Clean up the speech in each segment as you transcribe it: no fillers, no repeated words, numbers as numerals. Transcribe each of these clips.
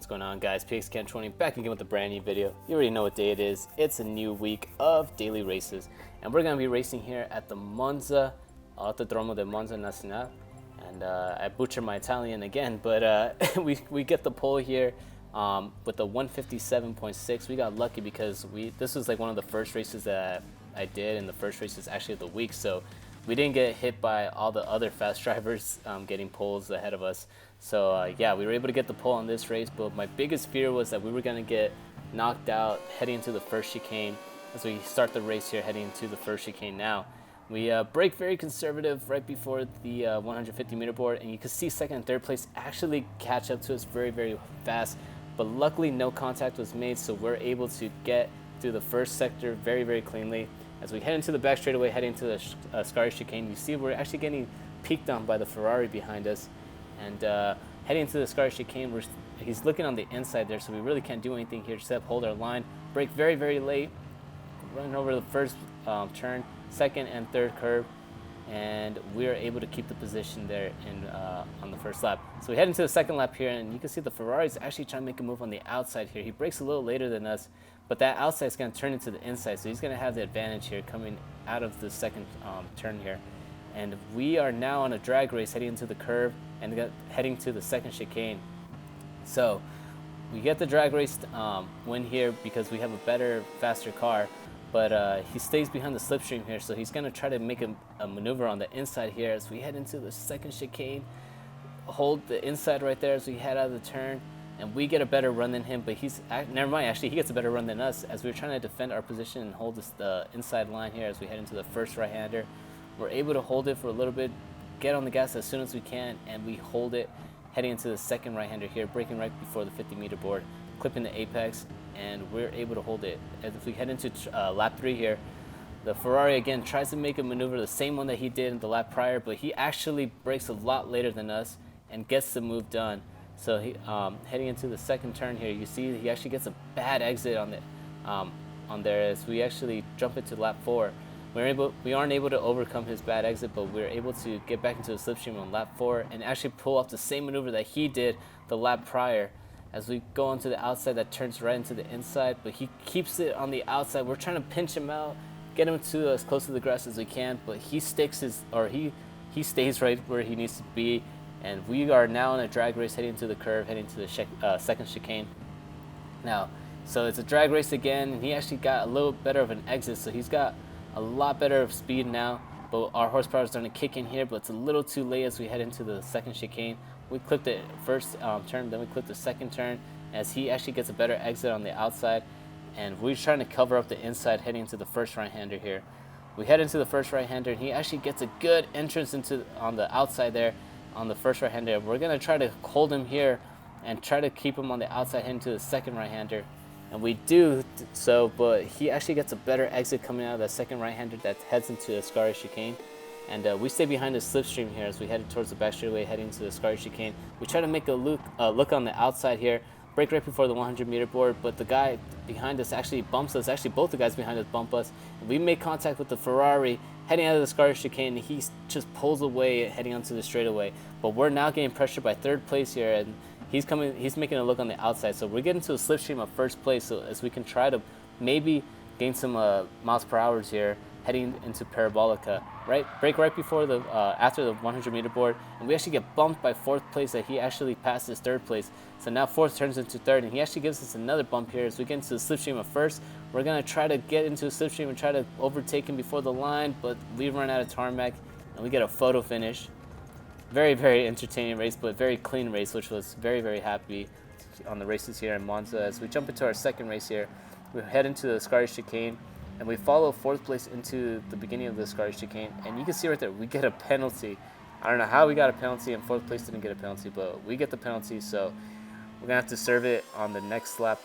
going on, guys? PXCam20 back again with a brand new video. You already know what day it is. It's a new week of daily races, and we're going to be racing here at the Monza, Autodromo de Monza Nacional. And I butchered my Italian again, but we get the pole here with the 157.6. We got lucky because this was like one of the first races that I did, and the first races actually of the week, so we didn't get hit by all the other fast drivers getting poles ahead of us. So yeah, we were able to get the pole on this race, but my biggest fear was that we were going to get knocked out heading into the first chicane as we start the race here heading into the first chicane now. We brake very conservative right before the 150 meter board, and you can see second and third place actually catch up to us very, very fast, but luckily no contact was made, so we're able to get through the first sector very, very cleanly. As we head into the back straightaway heading to the Scarish chicane, you see we're actually getting peeked on by the Ferrari behind us. And heading into the Scarish chicane, he's looking on the inside there, so we really can't do anything here except hold our line. Brake very, very late, running over the first turn, second and third curve, and we are able to keep the position there on the first lap. So we head into the second lap here, and you can see the Ferrari is actually trying to make a move on the outside here. He brakes a little later than us, but that outside is going to turn into the inside, so he's going to have the advantage here coming out of the second turn here. And we are now on a drag race heading into the curve and heading to the second chicane. So we get the drag race win here because we have a better, faster car, but he stays behind the slipstream here, so he's going to try to make a maneuver on the inside here as we head into the second chicane. Hold the inside right there as we head out of the turn, and we get a better run than him, but never mind, actually he gets a better run than us as we're trying to defend our position and hold the inside line here as we head into the first right-hander. We're able to hold it for a little bit, get on the gas as soon as we can, and we hold it heading into the second right-hander here, braking right before the 50-meter board, clipping the apex, and we're able to hold it. As if we head into lap 3 here, the Ferrari again tries to make a maneuver, the same one that he did in the lap prior, but he actually brakes a lot later than us and gets the move done. So he heading into the second turn here, you see he actually gets a bad exit on there as we actually jump into lap 4. We aren't able to overcome his bad exit, but we're able to get back into the slipstream on lap 4 and actually pull off the same maneuver that he did the lap prior. As we go onto the outside, that turns right into the inside, but he keeps it on the outside. We're trying to pinch him out, get him to as close to the grass as we can, but he sticks he stays right where he needs to be. And we are now in a drag race heading to the curve, heading to the second chicane. Now, so it's a drag race again, and he actually got a little better of an exit, so he's got a lot better of speed now, but our horsepower is starting to kick in here, but it's a little too late as we head into the second chicane. We clipped the first turn, then we clipped the second turn as he actually gets a better exit on the outside, and we're trying to cover up the inside heading into the first right-hander here. We head into the first right-hander, and he actually gets a good entrance on the outside there on the first right-hander. We're going to try to hold him here and try to keep him on the outside heading to the second right-hander. And we do so, but he actually gets a better exit coming out of that second right-hander that heads into the Scarish chicane. And we stay behind the slipstream here as we head towards the back straightaway heading to the Scarish chicane. We try to make a look on the outside here, brake right before the 100-meter board, but the guy behind us actually bumps us. Actually, both the guys behind us bump us. We make contact with the Ferrari heading out of the Scarish chicane, and he just pulls away heading onto the straightaway. But we're now getting pressured by third place here, and he's making a look on the outside, so we're getting to a slipstream of first place, so as we can try to maybe gain some miles per hour here heading into Parabolica. Brake right before after the 100-meter board, and we actually get bumped by fourth place that he actually passes third place. So now fourth turns into third, and he actually gives us another bump here as we get into the slipstream of first. We're gonna try to get into a slipstream and try to overtake him before the line, but we run out of tarmac and we get a photo finish. Very, very entertaining race, but very clean race, which was very, very happy on the races here in Monza. As we jump into our second race here, we head into the Scarish chicane, and we follow fourth place into the beginning of the Scarish chicane, and you can see right there, we get a penalty. I don't know how we got a penalty, and fourth place didn't get a penalty, but we get the penalty, so we're going to have to serve it on the next lap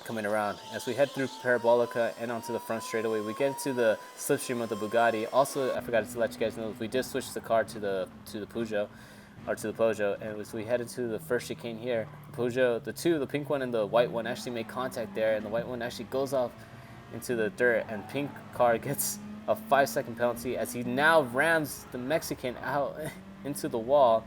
coming around. As we head through Parabolica and onto the front straightaway, we get into the slipstream of the Bugatti. Also, I forgot to let you guys know, we did switch the car to the Peugeot, and as we head into the first chicane here, Peugeot, the pink one and the white one actually make contact there, and the white one actually goes off into the dirt, and pink car gets a 5-second penalty as he now rams the Mexican out into the wall.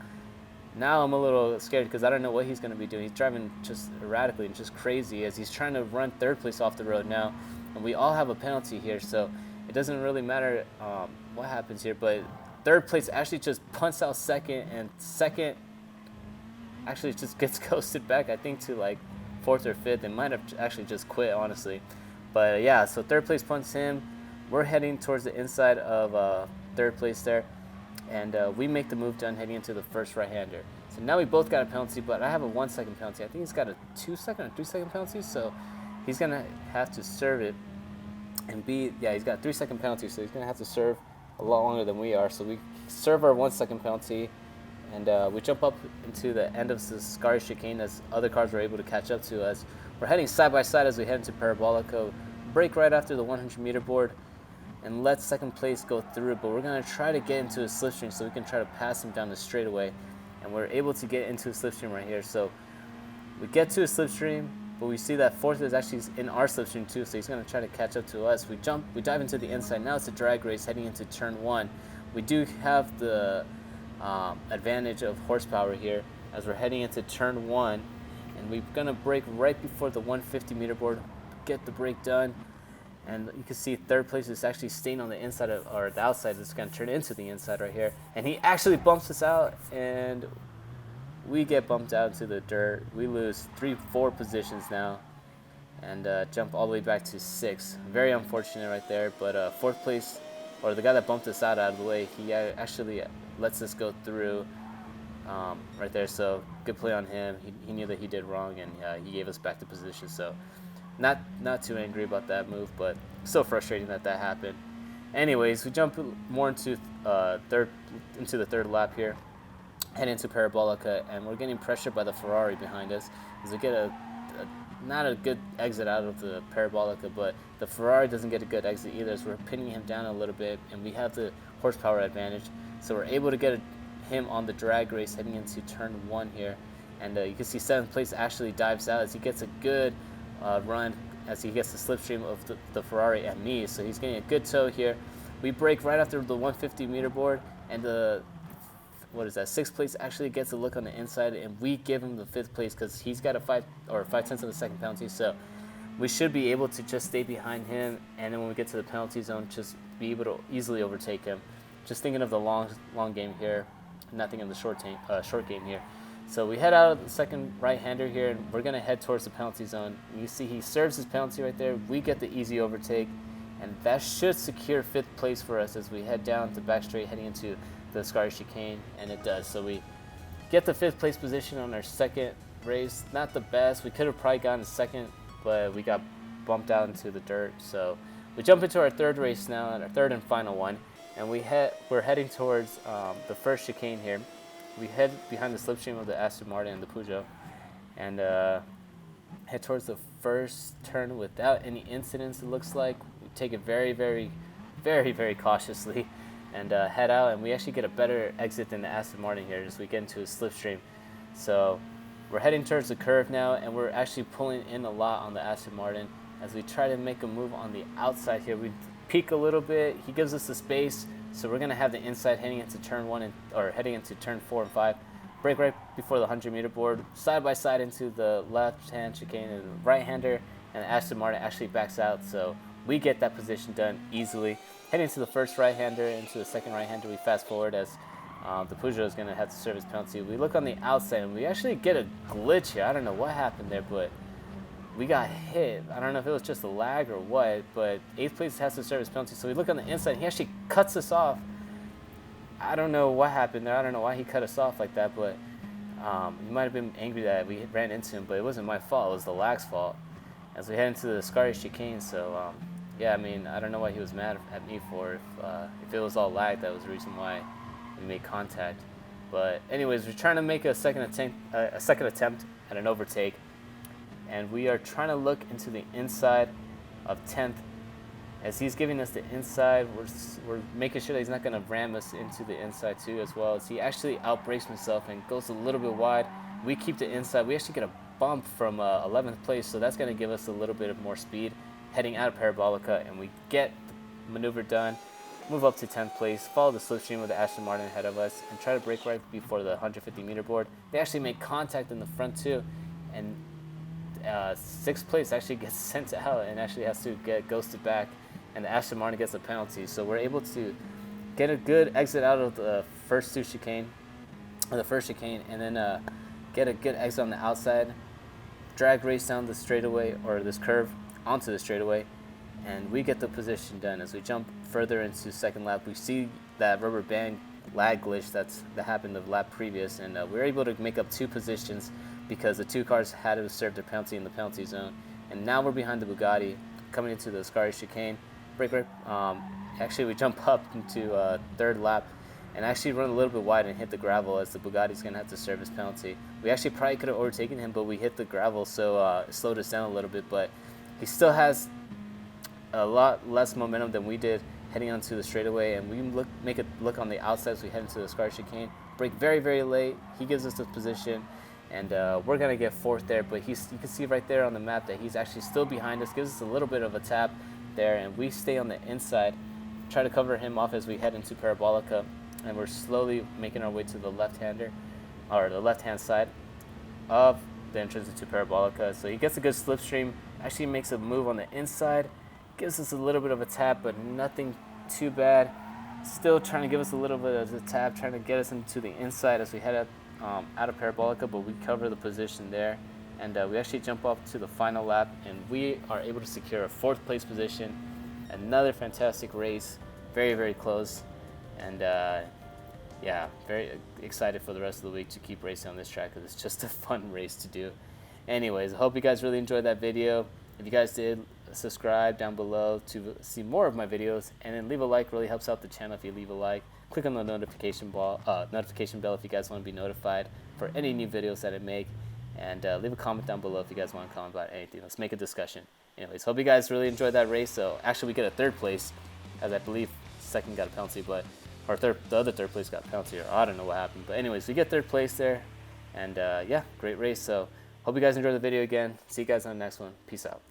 Now I'm a little scared because I don't know what he's going to be doing. He's driving just erratically and just crazy as he's trying to run third place off the road now. And we all have a penalty here, so it doesn't really matter what happens here. But third place actually just punts out second, and second actually just gets ghosted back, I think, to like fourth or fifth. It might have actually just quit, honestly. But yeah, so third place punts him. We're heading towards the inside of third place there. And we make the move done heading into the first right-hander. So now we both got a penalty, but I have a 1 second penalty. I think he's got a 2 second or 3 second penalty, so he's going to have to serve it. And yeah, he's got a 3 second penalty, so he's going to have to serve a lot longer than we are. So we serve our 1 second penalty, and we jump up into the end of the Scar chicane as other cars were able to catch up to us. We're heading side by side as we head into Parabolica. Break right after the 100-meter board and let second place go through, but we're going to try to get into a slipstream so we can try to pass him down the straightaway, and we're able to get into a slipstream right here. So we get to a slipstream, but we see that fourth is actually in our slipstream too, so he's going to try to catch up to us. We dive into the inside. Now it's a drag race heading into turn 1. We do have the advantage of horsepower here as we're heading into turn 1, and we're going to brake right before the 150-meter board, get the brake done. And you can see third place is actually staying on the inside or the outside. It's going to turn into the inside right here. And he actually bumps us out, and we get bumped out into the dirt. We lose 3-4 positions now and jump all the way back to 6th. Very unfortunate right there, but fourth place, or the guy that bumped us out of the way, he actually lets us go through right there. So good play on him. He knew that he did wrong, and he gave us back the position. So not too angry about that move, but so frustrating that happened. Anyways, we jump more into the third lap here, head into Parabolica, and we're getting pressured by the Ferrari behind us as we get not a good exit out of the Parabolica, but the Ferrari doesn't get a good exit either, as we're pinning him down a little bit, and we have the horsepower advantage, so we're able to get him on the drag race heading into turn 1 here. And you can see 7th place actually dives out as he gets a good run as he gets the slipstream of the Ferrari and me, so he's getting a good tow here. We brake right after the 150-meter board, and the 6th place actually gets a look on the inside, and we give him the 5th place because he's got a 5/10 of a second penalty. So we should be able to just stay behind him, and then when we get to the penalty zone, just be able to easily overtake him. Just thinking of the long game here, nothing in the short game here. So we head out of the second right-hander here, and we're going to head towards the penalty zone. You see he serves his penalty right there. We get the easy overtake, and that should secure 5th place for us as we head down the back straight heading into the Scar chicane, and it does. So we get the 5th place position on our second race. Not the best. We could have probably gotten second, but we got bumped out into the dirt. So we jump into our third race now, and our third and final one, and we're heading towards the first chicane here. We head behind the slipstream of the Aston Martin and the Peugeot, and head towards the first turn without any incidents, it looks like. We take it very, very, very, very cautiously and head out, and we actually get a better exit than the Aston Martin here as we get into a slipstream. So we're heading towards the curve now, and we're actually pulling in a lot on the Aston Martin as we try to make a move on the outside here. We peek a little bit. He gives us the space. So we're going to have the inside heading into turn 1 or heading into turn 4 and 5. Brake right before the 100-meter board, side by side into the left-hand chicane, and the right-hander and the Aston Martin actually backs out. So we get that position done easily. Heading to the first right-hander, into the second right-hander, we fast forward as the Peugeot is going to have to serve his penalty. We look on the outside, and we actually get a glitch here. I don't know what happened there, but we got hit. I don't know if it was just a lag or what, but 8th place has to serve his penalty. So we look on the inside. He actually cuts us off. I don't know what happened there. I don't know why he cut us off like that, but he might have been angry that we ran into him, but it wasn't my fault. It was the lag's fault as we head into the Scar chicane. So, yeah, I mean, I don't know what he was mad at me for. If it was all lag, that was the reason why we made contact. But anyways, we're trying to make a second attempt at an overtake. And we are trying to look into the inside of 10th. As he's giving us the inside, we're making sure that he's not going to ram us into the inside too, as well as he actually outbrakes himself and goes a little bit wide. We keep the inside. We actually get a bump from 11th place, so that's going to give us a little bit of more speed heading out of Parabolica, and we get the maneuver done. move up to 10th place, follow the slipstream of the Aston Martin ahead of us, and try to brake right before the 150-meter board. They actually make contact in the front too, and 6th place actually gets sent out and actually has to get ghosted back, and the Aston Martin gets a penalty. So we're able to get a good exit out of the first chicane, and then get a good exit on the outside, drag race down the straightaway, or this curve onto the straightaway, and we get the position done. As we jump further into second lap, we see that rubber band lag glitch that happened the lap previous, and we were able to make up 2 positions because the 2 cars had to serve their penalty in the penalty zone. And now we're behind the Bugatti coming into the Ascari chicane. Brake right. Actually, we jump up into 3rd lap and actually run a little bit wide and hit the gravel, as the Bugatti's going to have to serve his penalty. We actually probably could have overtaken him, but we hit the gravel, so it slowed us down a little bit. But he still has a lot less momentum than we did heading onto the straightaway, and we make it look on the outside as we head into the Ascari chicane. Brake very, very late. He gives us the position, and we're going to get 4th there. But you can see right there on the map that he's actually still behind us, gives us a little bit of a tap there, and we stay on the inside, try to cover him off as we head into Parabolica, and we're slowly making our way to the left-hander, or the left-hand side of the entrance into Parabolica. So he gets a good slipstream, actually makes a move on the inside, gives us a little bit of a tap, but nothing too bad. Still trying to give us a little bit of a tap, trying to get us into the inside as we head out of Parabolica, but we cover the position there. And we actually jump up to the final lap, and we are able to secure a 4th place position. Another fantastic race, very, very close. And yeah, very excited for the rest of the week to keep racing on this track, because it's just a fun race to do. Anyways, I hope you guys really enjoyed that video. If you guys did, subscribe down below to see more of my videos, and then leave a like. Really helps out the channel if you leave a like. Click on the notification bell if you guys want to be notified for any new videos that I make, and leave a comment down below if you guys want to comment about anything. Let's make a discussion. Anyways, hope you guys really enjoyed that race. So actually, we get a 3rd place, as I believe 2nd got a penalty, but the other 3rd place got a penalty, or I don't know what happened. But anyways, we get 3rd place there, and yeah, great race. So hope you guys enjoyed the video again. See you guys on the next one. Peace out.